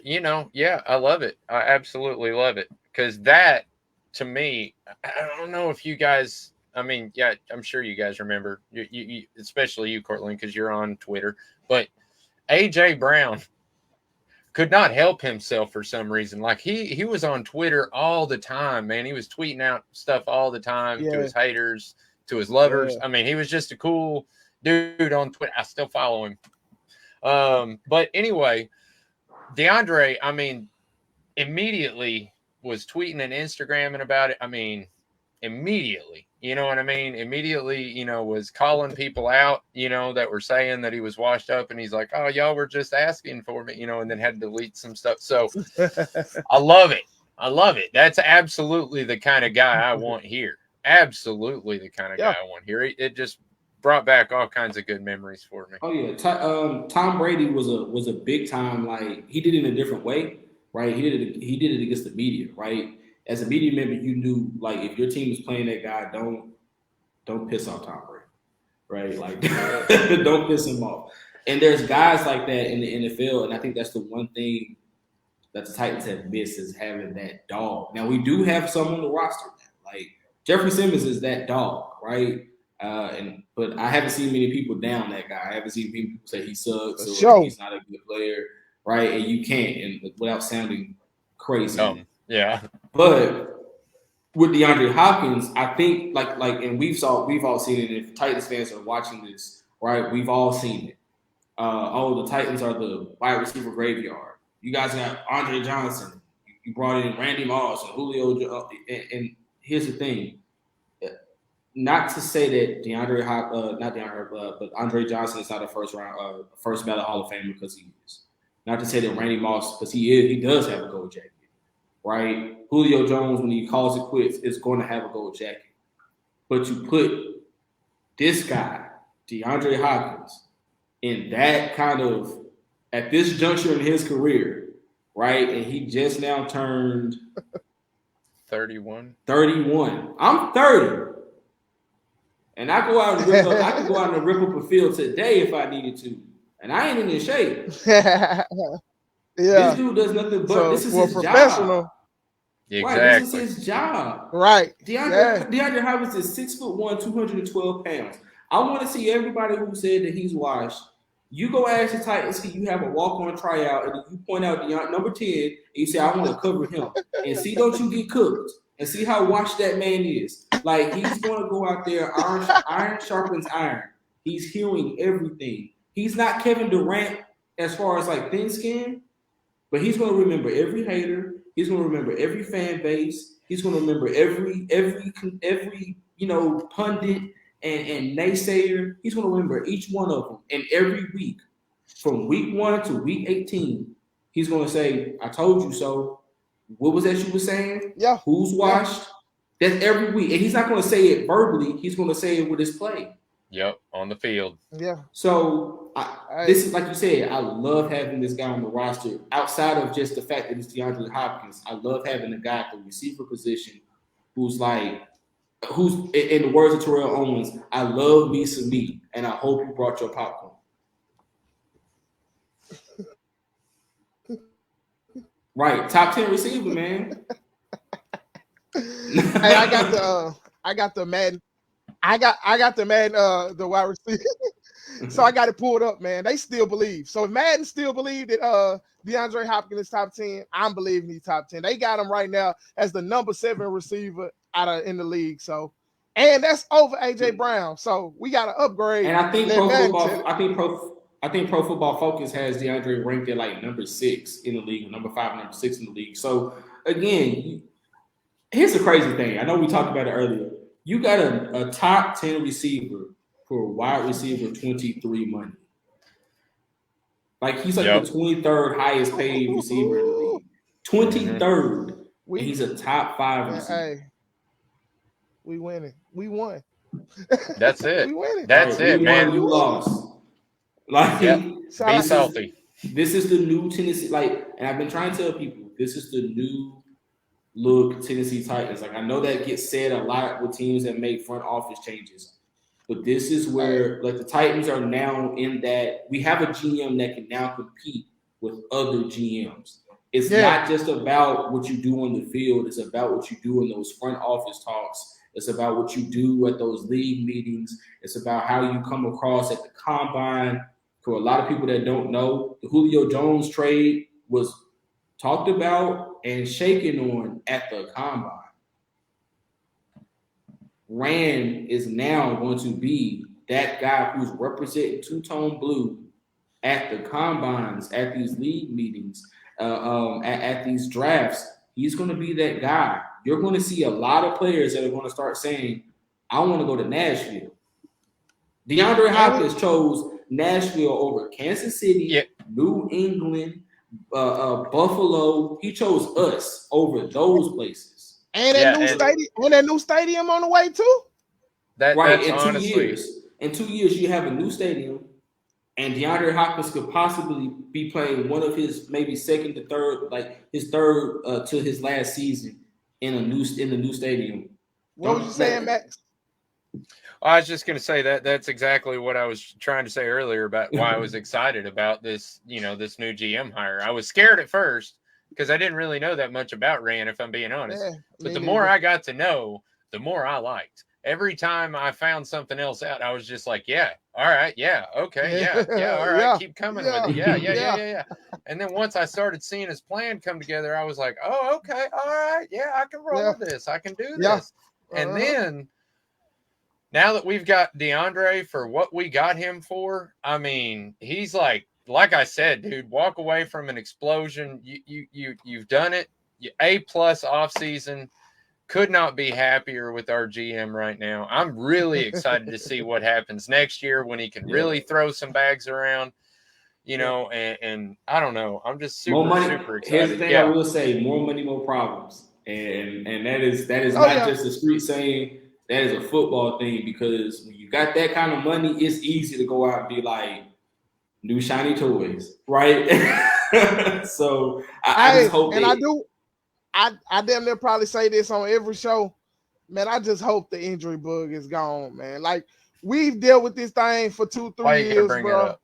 love it. I absolutely love it. Because that, to me, I don't know if you guys... I mean, yeah, I'm sure you guys remember, you especially you, Cortland, because you're on Twitter. But A.J. Brown could not help himself for some reason. Like, he was on Twitter all the time, man. He was tweeting out stuff all the time to his haters, to his lovers. Yeah. I mean, he was just a cool dude on Twitter. I still follow him. But anyway, DeAndre, I mean, immediately was tweeting and Instagramming about it. I mean, immediately. You know what I mean? Immediately, was calling people out, that were saying that he was washed up, and he's like, oh, y'all were just asking for me, and then had to delete some stuff. So I love it. That's absolutely the kind of guy I want here. Absolutely the kind of guy I want here. It just brought back all kinds of good memories for me. Oh, yeah. Tom Brady was a big time, like, he did it in a different way, right? He did it against the media, right? as a media member, you knew like if your team is playing that guy, don't piss off Tom Brady, right? Like don't piss him off. And there's guys like that in the NFL, and I think that's the one thing that the Titans have missed is having that dog. Now we do have some on the roster now. Like Jeffrey Simmons is that dog, right? But I haven't seen many people down that guy. I haven't seen people say he sucks or he's not a good player, right? And you can't, and without sounding crazy. Yeah. But with DeAndre Hopkins, I think like, and we've all seen it. If Titans fans are watching this, right, we've all seen it. The Titans are the wide receiver graveyard. You guys got Andre Johnson. You brought in Randy Moss and Julio. And here's the thing. Not to say that but Andre Johnson is not a first ballot Hall of Famer because he is. Not to say that Randy Moss, because he does have a gold jacket, right? Julio Jones, when he calls it quits, is going to have a gold jacket. But you put this guy, DeAndre Hopkins, in that kind of, at this juncture in his career, right? And he just now turned 31. I'm 30. And I go out and rip up, I can go out and rip up a field today if I needed to. And I ain't in shape. Yeah. This dude does nothing but this is his professional. Job. Exactly. Right, this is his job. Right. DeAndre Hopkins is 6'1", 212 pounds. I want to see everybody who said that he's washed. You go ask the Titans, you have a walk-on tryout, and you point out number 10, and you say, I want to cover him. And see, don't you get cooked. And see how washed that man is. Like, he's going to go out there, iron sharpens iron. He's hearing everything. He's not Kevin Durant as far as, like, thin skin, but he's going to remember every hater. He's going to remember every fan base. He's going to remember every pundit and naysayer. He's going to remember each one of them. And every week, from week 1 to week 18, he's going to say, I told you so. What was that you were saying? Yeah. Who's washed? Yeah. That's every week. And he's not going to say it verbally. He's going to say it with his play. Yep, on the field. Yeah. So this is, like you said, I love having this guy on the roster. Outside of just the fact that it's DeAndre Hopkins, I love having a guy at the receiver position who's in the words of Terrell Owens, I love me some meat, and I hope you brought your popcorn. Right, top 10 receiver, man. Hey, I got the Madden, the wide receiver. So I got it pulled up, man. They still believe. So if Madden still believe that DeAndre Hopkins is top 10, I'm believing he's top 10. They got him right now as the number 7 receiver in the league. So, and that's over AJ Brown. So we got to upgrade. And I think Pro Football Focus has DeAndre ranked at like number 6 in the league, number 5, number 6 in the league. So again, here's the crazy thing. I know we talked about it earlier. You got a top 10 receiver for wide receiver 23 money. Like he's like the 23rd highest paid receiver in the league. 23rd. And he's a top 5 receiver. Hey, we winning. We won. That's it. We winning. That's it, man. You lost. Like, be salty. This is the new Tennessee. Like, and I've been trying to tell people, this is the new look Tennessee Titans. Like, I know that gets said a lot with teams that make front office changes, but this is where, like, the Titans are now in that we have a GM that can now compete with other GMs. It's not just about what you do on the field. It's about what you do in those front office talks. It's about what you do at those league meetings. It's about how you come across at the combine. For a lot of people that don't know, the Julio Jones trade was talked about and shaken on at the combine. Rand is now going to be that guy who's representing two-tone blue at the combines, at these league meetings, at these drafts. He's going to be that guy. You're going to see a lot of players that are going to start saying, I want to go to Nashville. DeAndre Hopkins chose Nashville over Kansas City, New England, Buffalo. He chose us over those places. And that new stadium on the way too. That's honestly, in 2 years, you have a new stadium, and DeAndre Hopkins could possibly be playing one of his maybe second to third, like his third to his last season in the new stadium. What was you saying, Max? I was just going to say that's exactly what I was trying to say earlier about why I was excited about this, this new GM hire. I was scared at first because I didn't really know that much about Rand, if I'm being honest. Yeah, but the more I got to know, the more I liked. Every time I found something else out, I was just like, yeah, all right, yeah, okay, yeah, all right, keep coming with it. Yeah. And then once I started seeing his plan come together, I was like, oh, okay, all right, yeah, I can roll with this. I can do this. And then now that we've got DeAndre for what we got him for, I mean, he's like I said, dude, walk away from an explosion. You've done it. A+ offseason. Could not be happier with our GM right now. I'm really excited to see what happens next year when he can really throw some bags around, and I don't know. I'm just super excited. Here's the thing I will say, more money, more problems. And that is not just a street saying, that is a football thing, because when you got that kind of money, it's easy to go out and be like, new shiny toys, right? So I just hope I damn near probably say this on every show, man. I just hope the injury bug is gone, man. Like, we've dealt with this thing for 2-3 years, bro.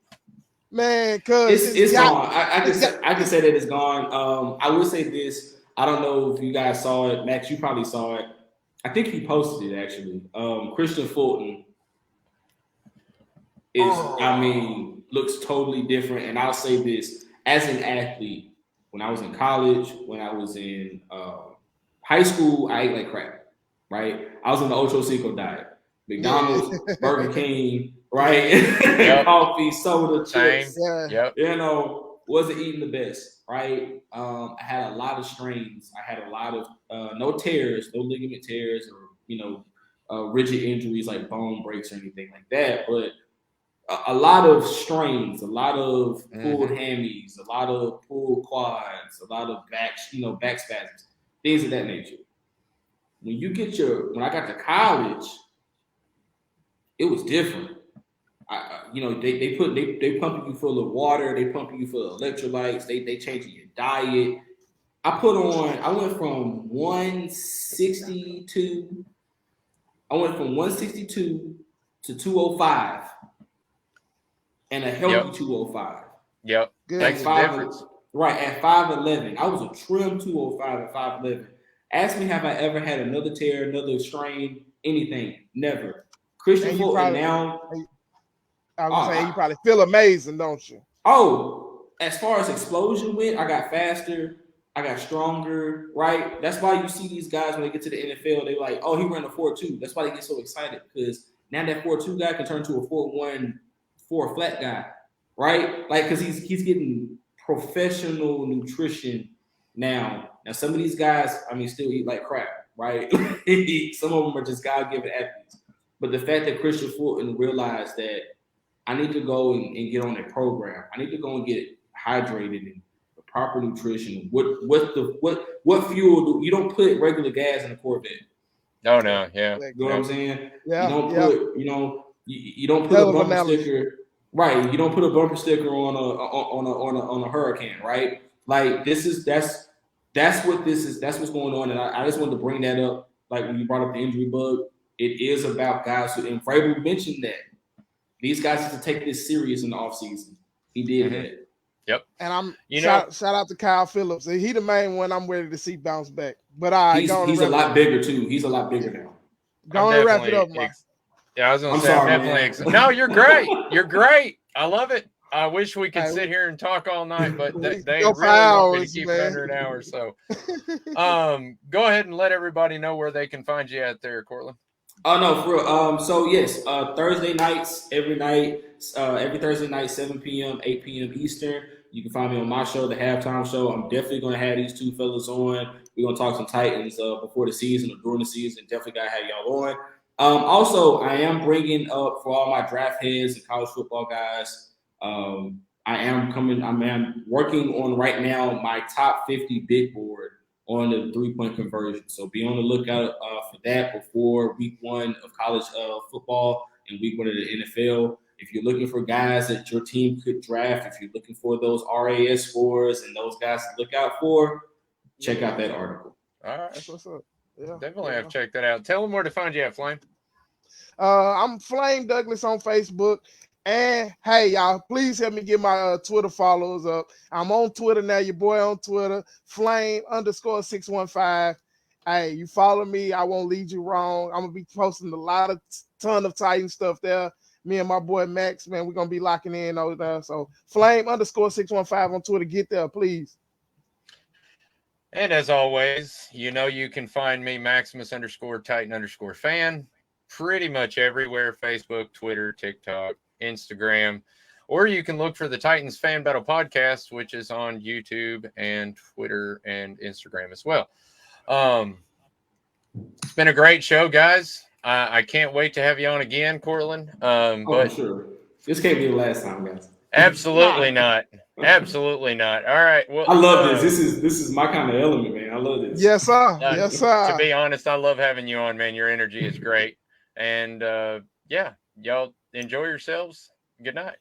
Man, because it's gone. I can say that it's gone. I will say this. I don't know if you guys saw it. Max, you probably saw it. I think he posted it actually. Christian Fulton looks totally different. And I'll say this, as an athlete, when I was in college, when I was in high school, I ate like crap, right? I was on the Ocho Cinco diet. McDonald's, Burger King, right? Coffee, soda, chips. Wasn't eating the best, right? I had a lot of strains. I had a lot of no tears, no ligament tears, or rigid injuries like bone breaks or anything like that, but a lot of strains, a lot of pulled hammies, a lot of pulled quads, a lot of back spasms, things of that nature. When I got to college, it was different. They pumping you full of water, they pumping you full of electrolytes, they changing your diet. I went from 162 to 205. And a healthy 205. Yep. Makes a difference. Right, at 5'11". I was a trim 205 at 5'11". Ask me, have I ever had another tear, another strain, anything? Never. Christian Fulton now. I was saying, you probably feel amazing, don't you? Oh, as far as explosion went, I got faster. I got stronger, right? That's why you see these guys when they get to the NFL, they're like, oh, he ran a 4.2. That's why they get so excited, because now that 4.2 guy can turn to a 4.1, 4 flat guy, right? Like, because he's getting professional nutrition now. Now, some of these guys, still eat like crap, right? Some of them are just God-given athletes. But the fact that Christian Fulton realized that I need to go and get on a program, I need to go and get hydrated and proper nutrition. What fuel you don't put regular gas in a Corvette? No, yeah. You know what I'm saying? Yeah. You don't put, you don't put a bumper sticker, right? You don't put a bumper sticker on a Hurricane, right? Like, that's what this is. That's what's going on, and I just wanted to bring that up. Like, when you brought up the injury bug, it is about guys who, and Vrabel mentioned that these guys have to take this serious in the offseason. He did that. Yep. And I'm shout out to Kyle Phillips. He the main one I'm ready to see bounce back. But he's a lot bigger too. He's a lot bigger now. Go and wrap it up, Mark. I was going to say, I'm definitely no, you're great. You're great. I love it. I wish we could sit here and talk all night, but they really want me to keep it under an hour. So go ahead and let everybody know where they can find you out there, Cortland. Oh, no, for real. So, yes, Thursday nights, every Thursday night, 7 p.m., 8 p.m. Eastern. You can find me on my show, The Halftime Show. I'm definitely going to have these two fellas on. We're going to talk some Titans before the season or during the season. Definitely got to have y'all on. Also, I am bringing up for all my draft heads and college football guys, I am working on right now my top 50 big board on the 3-point conversion. So be on the lookout for that before week 1 of college football and week 1 of the NFL. If you're looking for guys that your team could draft, if you're looking for those RAS scores and those guys to look out for, check out that article. All right. That's what's up. Yeah, Definitely have to check that out. Tell them where to find you at, Flame. I'm Flame Douglas on Facebook. And hey, y'all, please help me get my Twitter followers up. I'm on Twitter now. Your boy on Twitter, Flame_615. Hey, you follow me. I won't lead you wrong. I'm gonna be posting a ton of Titan stuff there. Me and my boy Max, man, we're gonna be locking in over there. So Flame_615 on Twitter. Get there, please. And as always, you can find me Maximus_Titan_fan pretty much everywhere: Facebook, Twitter, TikTok, Instagram, or you can look for the Titans Fan Battle Podcast, which is on YouTube and Twitter and Instagram as well. It's been a great show, guys. I can't wait to have you on again, Cortland. But sure. This can't be the last time, guys. Absolutely not. Absolutely not. All right. Well, I love this. This is my kind of element, man. I love this. Yes, sir. Yes, sir. To be honest, I love having you on, man. Your energy is great. And yeah, y'all enjoy yourselves. Good night.